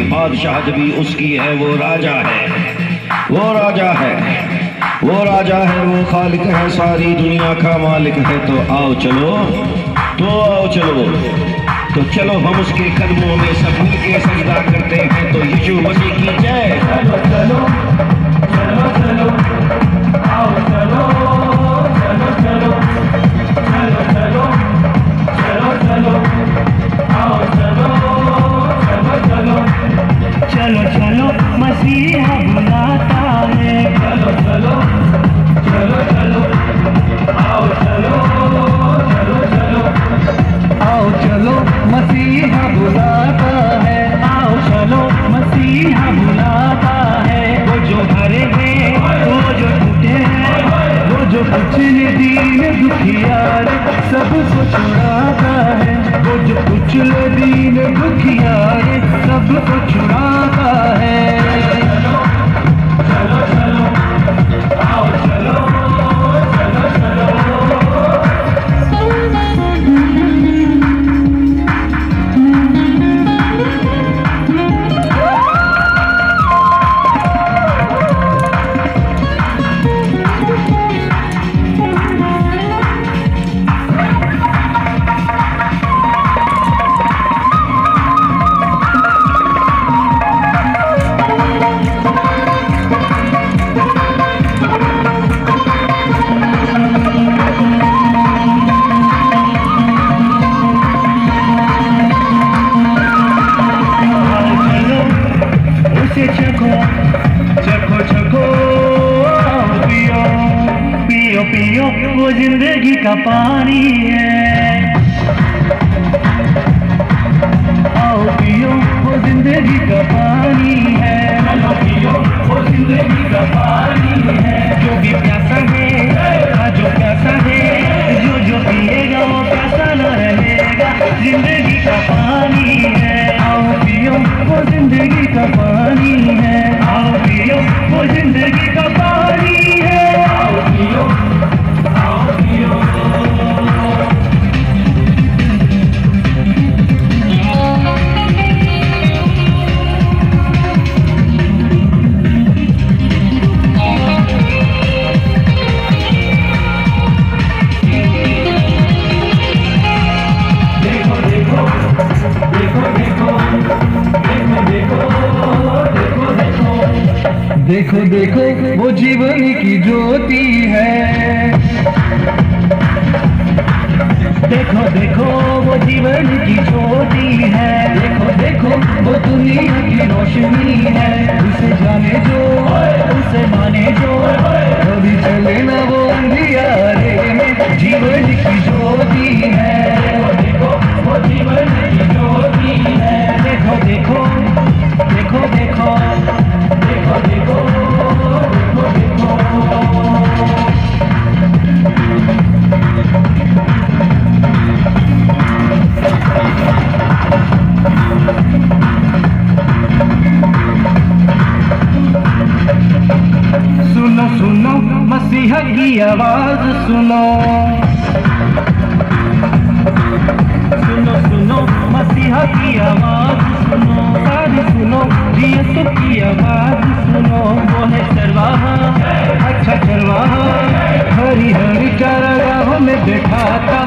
बादशाहत भी उसकी है। वो राजा है, वो राजा है, वो राजा है, वो खालिक है, सारी दुनिया का मालिक है। तो आओ चलो, तो आओ चलो, तो चलो हम उसके कदमों में सब मिलके सजदा करते हैं। तो यीशु मसीह की जय। चलो चलो चलो चलो, आओ चलो चलो चलो, चलो चलो चलो चलो, आओ चलो चलो चलो, चलो चलो मसीहा बुलाता है। चलो चलो चलो चलो, आओ चलो चलो चलो, आओ चलो मसीहा बुलाता है। आओ चलो मसीहा बुलाता है। वो जो भरे हैं, वो जो टूटे हैं, वो जो कुचले दीन दुखियार सबको छुड़ाता है। वो जो कुचले दीन दुखियार सबको छुड़ाता है। चलो चलो आओ चलो चलो चलो। चखो चखो चखो, पियो पियो पियो, वो जिंदगी का पानी है। आओ पियो, वो जिंदगी का पानी है। चलो पियो, वो जिंदगी का पानी है। जो भी प्यासा है, जो प्यासा है, जो जो पिएगा वो प्यासा न रहेगा। जिंदगी का पानी है। आओ पियो, वो जिंदगी का पानी है। आओ पियो, वो जिंदगी का पानी है। आओ पियो, आओ पियो। देखो देखो वो जीवन की ज्योति है। देखो देखो वो जीवन की ज्योति है। देखो देखो वो दुनिया की रोशनी है। उसे जाने जो, उसे माने जो, कभी चले ना वो अंधियारे में। जीवन की ज्योति है। देखो देखो वो जीवन की ज्योति है। देखो देखो देखो देखो देखो देखो देखो देखो। सुनो सुनो मसीहा की आवाज सुनो। सुनो सुनो मसीहा की आवाज सुनो। सारी सुनो यीशु की आवाज सुनो। वो है चरवाहा, अच्छा चरवाहा, हरी हरी चारागाहों में बैठा था।